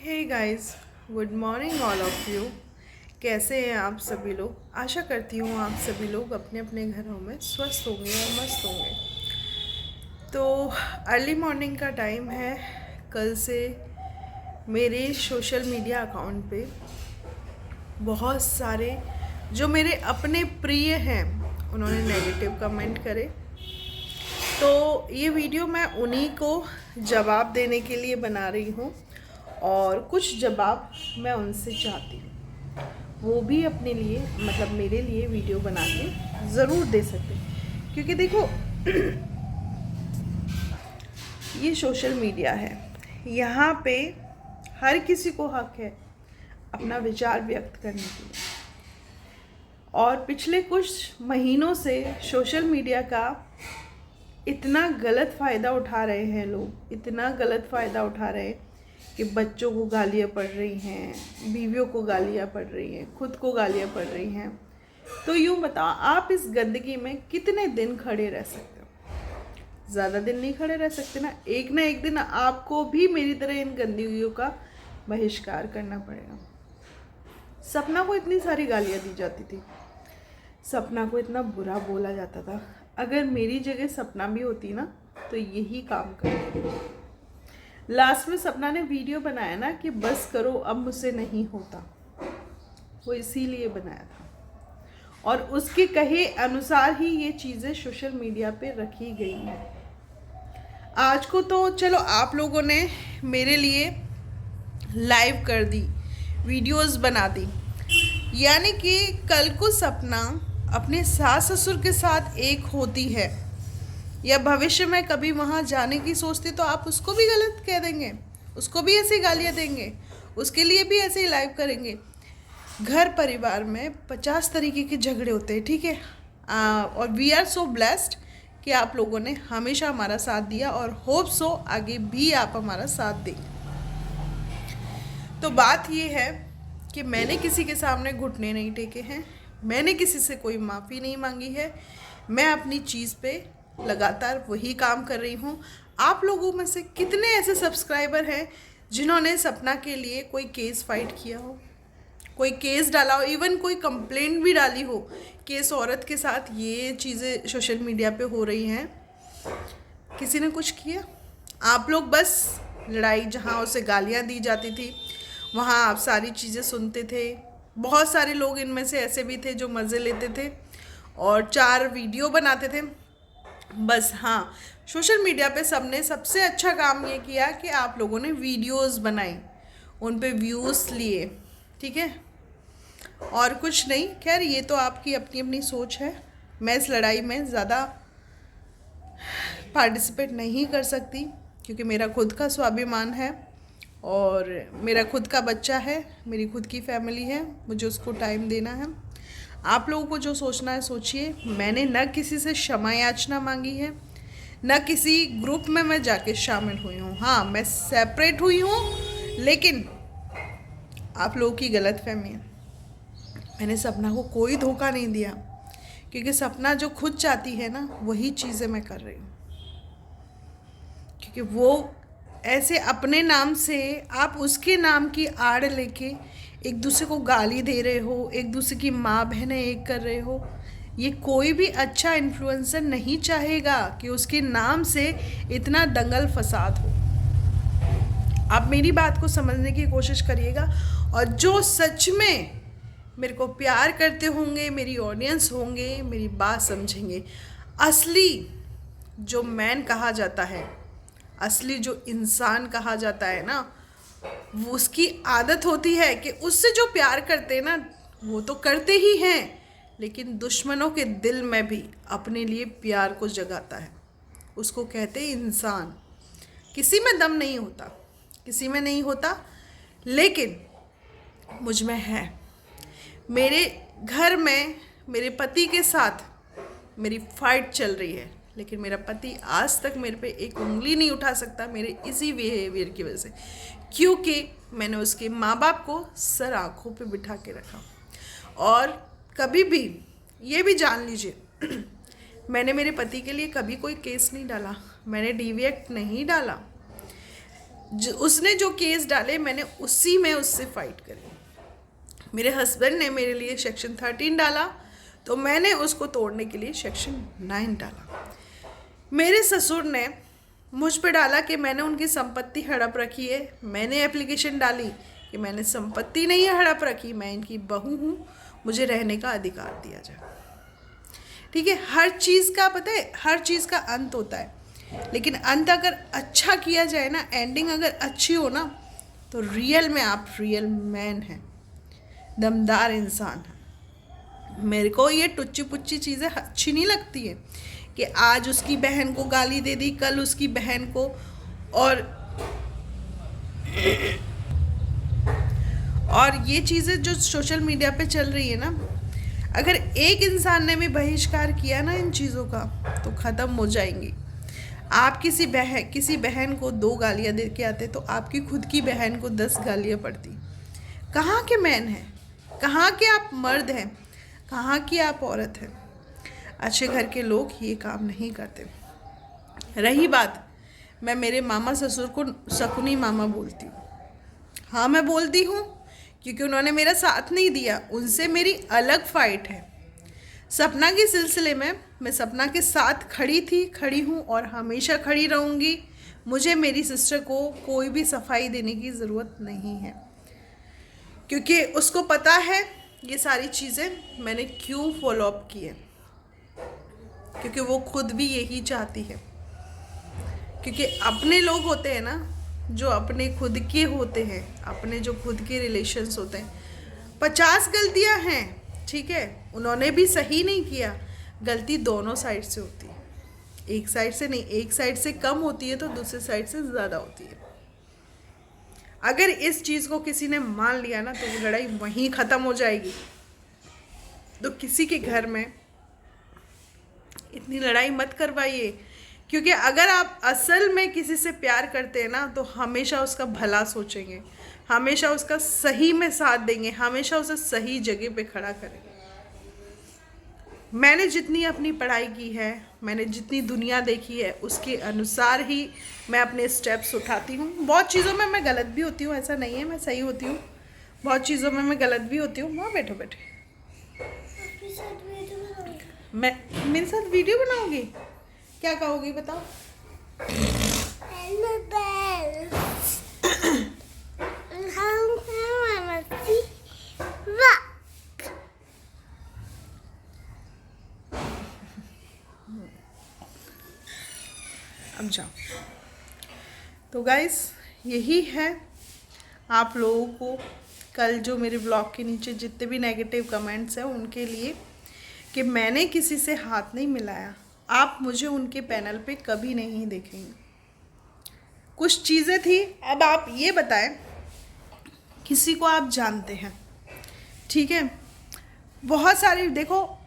Hey guys, good morning all of you. कैसे हैं आप सभी लोग? आशा करती हूँ आप सभी लोग अपने अपने घरों में स्वस्थ होंगे और मस्त होंगे। तो अर्ली मॉर्निंग का टाइम है। कल से मेरे सोशल मीडिया अकाउंट पे बहुत सारे जो मेरे अपने प्रिय हैं उन्होंने नेगेटिव कमेंट करे। तो ये वीडियो मैं उन्हीं को जवाब देने के लिए बना रही हूँ और कुछ जवाब मैं उनसे चाहती हूँ वो भी अपने लिए मतलब मेरे लिए वीडियो बना के ज़रूर दे सकते हैं। क्योंकि देखो ये सोशल मीडिया है, यहाँ पे हर किसी को हक है अपना विचार व्यक्त करने के लिए। और पिछले कुछ महीनों से सोशल मीडिया का इतना गलत फ़ायदा उठा रहे हैं लोग, इतना गलत फ़ायदा उठा रहे हैं कि बच्चों को गालियाँ पड़ रही हैं, बीवियों को गालियाँ पड़ रही हैं, खुद को गालियाँ पड़ रही हैं। तो यूँ बताओ आप इस गंदगी में कितने दिन खड़े रह सकते हो? ज़्यादा दिन नहीं खड़े रह सकते ना एक दिन आपको भी मेरी तरह इन गंदगियों का बहिष्कार करना पड़ेगा। सपना को इतनी सारी गालियाँ दी जाती थी, सपना को इतना बुरा बोला जाता था। अगर मेरी जगह सपना भी होती ना तो यही काम करती। लास्ट में सपना ने वीडियो बनाया ना कि बस करो अब मुझसे नहीं होता, वो इसीलिए बनाया था और उसके कहे अनुसार ही ये चीज़ें सोशल मीडिया पे रखी गई हैं। आज को तो चलो आप लोगों ने मेरे लिए लाइव कर दी, वीडियोस बना दी, यानी कि कल को सपना अपने सास ससुर के साथ एक होती है या भविष्य में कभी वहाँ जाने की सोचती तो आप उसको भी गलत कह देंगे, उसको भी ऐसी गालियाँ देंगे, उसके लिए भी ऐसे ही लाइव करेंगे। घर परिवार में 50 तरीके के झगड़े होते हैं, ठीक है। और वी आर सो ब्लेस्ड कि आप लोगों ने हमेशा हमारा साथ दिया और होप सो आगे भी आप हमारा साथ देंगे। तो बात ये है कि मैंने किसी के सामने घुटने नहीं टेके हैं, मैंने किसी से कोई माफ़ी नहीं मांगी है। मैं अपनी चीज़ पे लगातार वही काम कर रही हूँ। आप लोगों में से कितने ऐसे सब्सक्राइबर हैं जिन्होंने सपना के लिए कोई केस फाइट किया हो, कोई केस डाला हो, इवन कोई कंप्लेंट भी डाली हो कि इस औरत के साथ ये चीज़ें सोशल मीडिया पे हो रही हैं? किसी ने कुछ किया? आप लोग बस लड़ाई, जहाँ उसे गालियाँ दी जाती थी वहाँ आप सारी चीज़ें सुनते थे। बहुत सारे लोग इनमें से ऐसे भी थे जो मज़े लेते थे और 4 वीडियो बनाते थे बस। हाँ, सोशल मीडिया पे सबने सबसे अच्छा काम ये किया कि आप लोगों ने वीडियोस बनाई, उन पे व्यूज़ लिए, ठीक है, और कुछ नहीं। खैर ये तो आपकी अपनी अपनी सोच है। मैं इस लड़ाई में ज़्यादा पार्टिसिपेट नहीं कर सकती क्योंकि मेरा खुद का स्वाभिमान है और मेरा खुद का बच्चा है, मेरी खुद की फैमिली है, मुझे उसको टाइम देना है। आप लोगों को जो सोचना है सोचिए। मैंने न किसी से क्षमा याचना मांगी है, न किसी ग्रुप में मैं जाके शामिल हुई हूँ। हाँ, मैं सेपरेट हुई हूँ, लेकिन आप लोगों की गलतफहमी है। मैंने सपना को कोई धोखा नहीं दिया क्योंकि सपना जो खुद चाहती है ना वही चीज़ें मैं कर रही हूँ। क्योंकि वो ऐसे अपने नाम से आप उसके नाम की आड़ लेके एक दूसरे को गाली दे रहे हो, एक दूसरे की माँ बहनें एक कर रहे हो। ये कोई भी अच्छा इन्फ्लुएंसर नहीं चाहेगा कि उसके नाम से इतना दंगल फसाद हो। आप मेरी बात को समझने की कोशिश करिएगा और जो सच में मेरे को प्यार करते होंगे, मेरी ऑडियंस होंगे, मेरी बात समझेंगे। असली जो मैन कहा जाता है, असली जो इंसान कहा जाता है ना, वो उसकी आदत होती है कि उससे जो प्यार करते हैं ना वो तो करते ही हैं, लेकिन दुश्मनों के दिल में भी अपने लिए प्यार को जगाता है। उसको कहते हैं इंसान। किसी में दम नहीं होता, किसी में नहीं होता, लेकिन मुझ में है। मेरे घर में मेरे पति के साथ मेरी फाइट चल रही है, लेकिन मेरा पति आज तक मेरे पे एक उंगली नहीं उठा सकता मेरे इसी बिहेवियर की वजह से, क्योंकि मैंने उसके माँ बाप को सर आँखों पे बिठा के रखा। और कभी भी ये भी जान लीजिए मैंने मेरे पति के लिए कभी कोई केस नहीं डाला, मैंने डीवी एक्ट नहीं डाला। उसने जो केस डाले मैंने उसी में उससे फाइट करी। मेरे हस्बैंड ने मेरे लिए सेक्शन 13 डाला तो मैंने उसको तोड़ने के लिए सेक्शन 9 डाला। मेरे ससुर ने मुझ पे डाला कि मैंने उनकी संपत्ति हड़प रखी है। मैंने एप्लीकेशन डाली कि मैंने संपत्ति नहीं हड़प रखी, मैं इनकी बहू हूँ, मुझे रहने का अधिकार दिया जाए। ठीक है, हर चीज़ का पता है, हर चीज़ का अंत होता है, लेकिन अंत अगर अच्छा किया जाए ना, एंडिंग अगर अच्छी हो ना, तो रियल में आप रियल मैन हैं, दमदार इंसान हैं। मेरे को ये टुच्ची पुच्ची चीज़ें अच्छी नहीं लगती है कि आज उसकी बहन को गाली दे दी, कल उसकी बहन को, और ये चीज़ें जो सोशल मीडिया पे चल रही है ना, अगर एक इंसान ने भी बहिष्कार किया ना इन चीज़ों का तो ख़त्म हो जाएंगी। आप किसी बहन को 2 गालियाँ दे के आते तो आपकी खुद की बहन को 10 गालियाँ पड़ती। कहाँ के मैन हैं, कहाँ के आप मर्द हैं, कहाँ की आप औरत हैं। अच्छे घर के लोग ये काम नहीं करते। रही बात, मैं मेरे मामा ससुर को शकुनी मामा बोलती हूँ। हाँ, मैं बोलती हूँ क्योंकि उन्होंने मेरा साथ नहीं दिया, उनसे मेरी अलग फाइट है। सपना के सिलसिले में मैं सपना के साथ खड़ी हूँ और हमेशा खड़ी रहूँगी। मुझे मेरी सिस्टर को कोई भी सफाई देने की ज़रूरत नहीं है, क्योंकि उसको पता है ये सारी चीज़ें मैंने क्यों फॉलो अप की है, क्योंकि वो खुद भी यही चाहती है। क्योंकि अपने लोग होते हैं ना, जो अपने खुद के होते हैं, अपने जो खुद के रिलेशंस होते हैं, 50 गलतियां हैं, ठीक है, उन्होंने भी सही नहीं किया, गलती दोनों साइड से होती है, एक साइड से नहीं, एक साइड से कम होती है तो दूसरी साइड से ज़्यादा होती है। अगर इस चीज़ को किसी ने मान लिया ना तो वो लड़ाई वहीं ख़त्म हो जाएगी। तो किसी के घर में इतनी लड़ाई मत करवाइए, क्योंकि अगर आप असल में किसी से प्यार करते हैं ना तो हमेशा उसका भला सोचेंगे, हमेशा उसका सही में साथ देंगे, हमेशा उसे सही जगह पे खड़ा करेंगे। मैंने जितनी अपनी पढ़ाई की है, मैंने जितनी दुनिया देखी है, उसके अनुसार ही मैं अपने स्टेप्स उठाती हूँ। बहुत चीज़ों में मैं गलत भी होती हूँ, ऐसा नहीं है मैं सही होती हूँ, बहुत चीज़ों में मैं गलत भी होती हूँ। वहाँ बैठो बैठे, मैं मेरे साथ वीडियो बनाओगी, क्या कहोगी बताओ? अब जाओ। तो गाइस यही है आप लोगों को कल जो मेरे ब्लॉग के नीचे जितने भी नेगेटिव कमेंट्स हैं उनके लिए, कि मैंने किसी से हाथ नहीं मिलाया। आप मुझे उनके पैनल पे कभी नहीं देखेंगे। कुछ चीज़ें थी, अब आप ये बताएं, किसी को आप जानते हैं, ठीक है, बहुत सारे, देखो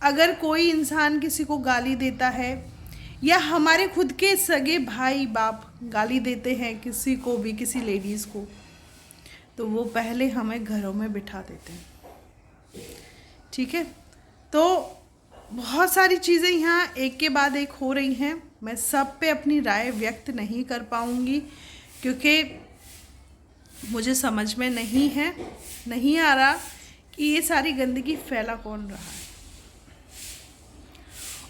अगर कोई इंसान किसी को गाली देता है या हमारे खुद के सगे भाई बाप गाली देते हैं किसी को भी, किसी लेडीज़ को, तो वो पहले हमें घरों में बिठा देते हैं, ठीक है। तो बहुत सारी चीज़ें यहाँ एक के बाद एक हो रही हैं। मैं सब पे अपनी राय व्यक्त नहीं कर पाऊँगी क्योंकि मुझे समझ में नहीं आ रहा कि ये सारी गंदगी फैला कौन रहा है।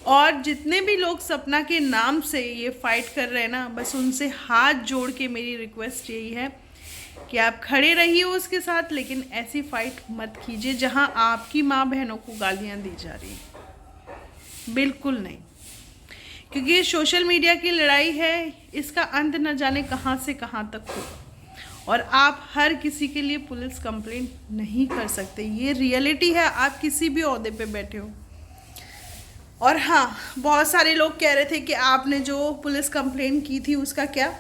और जितने भी लोग सपना के नाम से ये फाइट कर रहे हैं ना, बस उनसे हाथ जोड़ के मेरी रिक्वेस्ट यही है कि आप खड़े रहिए उसके साथ, लेकिन ऐसी फाइट मत कीजिए जहां आपकी माँ बहनों को गालियां दी जा रही हैं, बिल्कुल नहीं। क्योंकि ये सोशल मीडिया की लड़ाई है, इसका अंत न जाने कहां से कहां तक होगा, और आप हर किसी के लिए पुलिस कंप्लेंट नहीं कर सकते। ये रियलिटी है, आप किसी भी ओहदे पे बैठे हो। और हाँ, बहुत सारे लोग कह रहे थे कि आपने जो पुलिस कंप्लेंट की थी उसका क्या,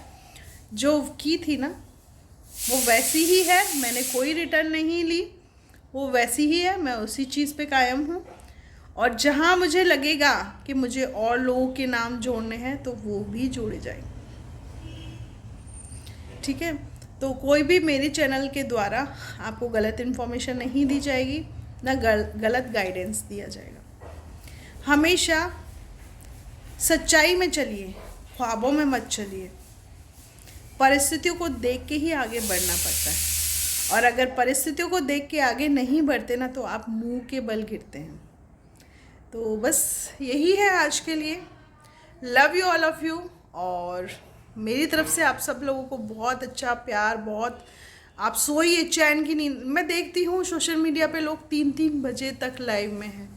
जो की थी ना वो वैसी ही है, मैंने कोई रिटर्न नहीं ली, वो वैसी ही है, मैं उसी चीज़ पे कायम हूँ। और जहाँ मुझे लगेगा कि मुझे और लोगों के नाम जोड़ने हैं तो वो भी जोड़े जाएंगे, ठीक है। तो कोई भी मेरे चैनल के द्वारा आपको गलत इन्फॉर्मेशन नहीं दी जाएगी, ना गलत गाइडेंस दिया जाएगा। हमेशा सच्चाई में चलिए, ख्वाबों में मत चलिए। परिस्थितियों को देख के ही आगे बढ़ना पड़ता है, और अगर परिस्थितियों को देख के आगे नहीं बढ़ते ना तो आप मुंह के बल गिरते हैं। तो बस यही है आज के लिए। Love you all of you, और मेरी तरफ से आप सब लोगों को बहुत अच्छा प्यार। बहुत आप सोइए, चैन की नींद। मैं देखती हूँ सोशल मीडिया पे लोग 3-3 बजे तक लाइव में हैं।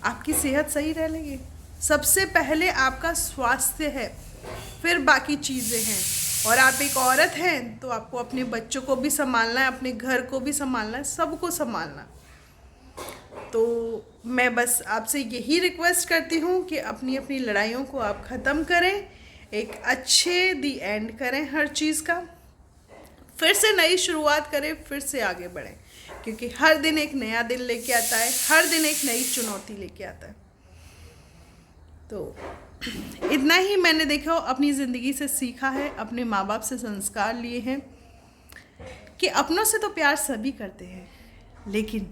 आपकी सेहत सही रह लेगी। सबसे पहले आपका स्वास्थ्य है, फिर बाकी चीज़ें हैं। और आप एक औरत हैं तो आपको अपने बच्चों को भी संभालना है, अपने घर को भी संभालना है, सबको संभालना। तो मैं बस आपसे यही रिक्वेस्ट करती हूँ कि अपनी अपनी लड़ाइयों को आप ख़त्म करें, एक अच्छे दी एंड करें हर चीज़ का, फिर से नई शुरुआत करें, फिर से आगे बढ़ें, क्योंकि हर दिन एक नया दिन लेके आता है, हर दिन एक नई चुनौती लेके आता है। तो इतना ही मैंने देखा अपनी ज़िंदगी से सीखा है, अपने माँ बाप से संस्कार लिए हैं कि अपनों से तो प्यार सभी करते हैं, लेकिन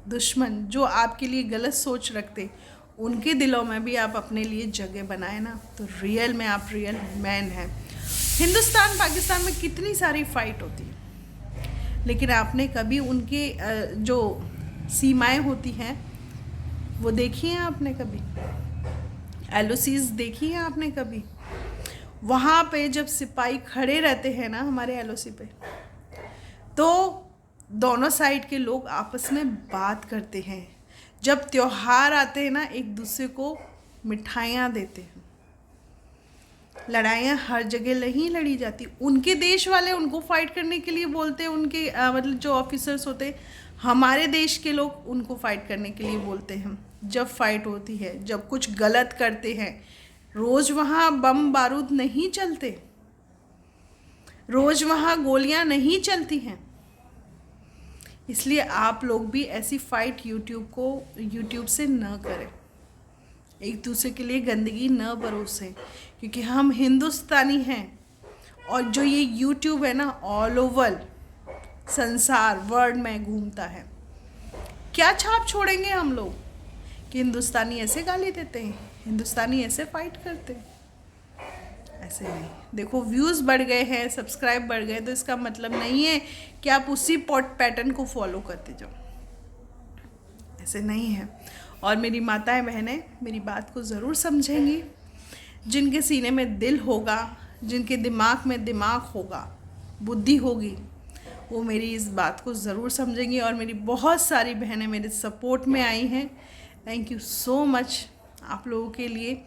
दुश्मन जो आपके लिए गलत सोच रखते उनके दिलों में भी आप अपने लिए जगह बनाए ना, तो रियल में आप रियल मैन हैं। हिंदुस्तान पाकिस्तान में कितनी सारी फाइट होती है, लेकिन आपने कभी उनके जो सीमाएं होती हैं वो देखी हैं आपने कभी? LOCs देखी हैं आपने कभी? वहाँ पे जब सिपाही खड़े रहते हैं ना हमारे LOC पे, तो दोनों साइड के लोग आपस में बात करते हैं। जब त्योहार आते हैं ना, एक दूसरे को मिठाइयाँ देते हैं। लड़ाइयाँ हर जगह नहीं लड़ी जाती। उनके देश वाले उनको फाइट करने के लिए बोलते हैं, उनके मतलब जो ऑफिसर्स होते हैं, हमारे देश के लोग उनको फाइट करने के लिए बोलते हैं। जब फाइट होती है, जब कुछ गलत करते हैं, रोज़ वहाँ बम बारूद नहीं चलते, रोज़ वहाँ गोलियाँ नहीं चलती हैं। इसलिए आप लोग भी ऐसी फाइट यूट्यूब से न करें, एक दूसरे के लिए गंदगी न बरोसें, क्योंकि हम हिंदुस्तानी हैं। और जो ये यूट्यूब है ना, ऑल ओवर संसार वर्ल्ड में घूमता है। क्या छाप छोड़ेंगे हम लोग कि हिंदुस्तानी ऐसे गाली देते हैं, हिंदुस्तानी ऐसे फाइट करते हैं? ऐसे नहीं। देखो व्यूज़ बढ़ गए हैं, सब्सक्राइब बढ़ गए, तो इसका मतलब नहीं है कि आप उसी पैटर्न को फॉलो करते जाओ, ऐसे नहीं है। और मेरी माताएं बहनें मेरी बात को ज़रूर समझेंगी। जिनके सीने में दिल होगा, जिनके दिमाग में दिमाग होगा, बुद्धि होगी, वो मेरी इस बात को ज़रूर समझेंगी। और मेरी बहुत सारी बहनें मेरे सपोर्ट में आई हैं। थैंक यू सो मच आप लोगों के लिए।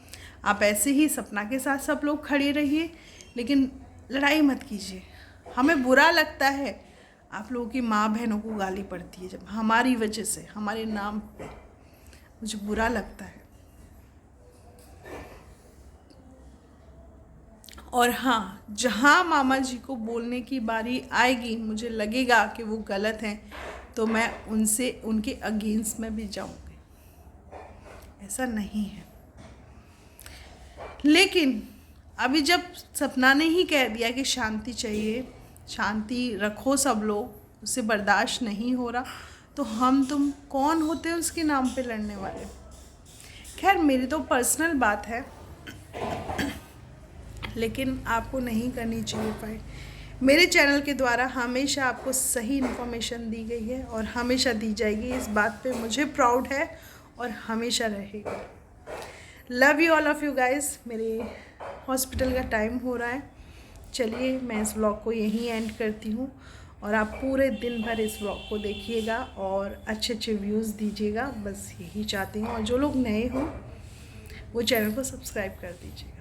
आप ऐसे ही सपना के साथ सब लोग खड़े रहिए, लेकिन लड़ाई मत कीजिए। हमें बुरा लगता है आप लोगों की माँ बहनों को गाली पड़ती है जब हमारी वजह से, हमारे नाम पे, मुझे बुरा लगता है। और हाँ, जहाँ मामा जी को बोलने की बारी आएगी, मुझे लगेगा कि वो गलत हैं, तो मैं उनके अगेंस्ट में भी जाऊँगी, ऐसा नहीं है। लेकिन अभी जब सपना ने ही कह दिया कि शांति चाहिए, शांति रखो सब लोग, उसे बर्दाश्त नहीं हो रहा, तो हम तुम कौन होते हैं उसके नाम पे लड़ने वाले? खैर मेरी तो पर्सनल बात है, लेकिन आपको नहीं करनी चाहिए फाइट। मेरे चैनल के द्वारा हमेशा आपको सही इन्फॉर्मेशन दी गई है और हमेशा दी जाएगी। इस बात पे मुझे प्राउड है और हमेशा रहेगा। Love you all of you guys. मेरे हॉस्पिटल का टाइम हो रहा है। चलिए मैं इस व्लॉग को यहीं एंड करती हूँ, और आप पूरे दिन भर इस व्लॉग को देखिएगा और अच्छे अच्छे व्यूज़ दीजिएगा, बस यही चाहती हूँ। और जो लोग नए हों वो चैनल को सब्सक्राइब कर दीजिएगा।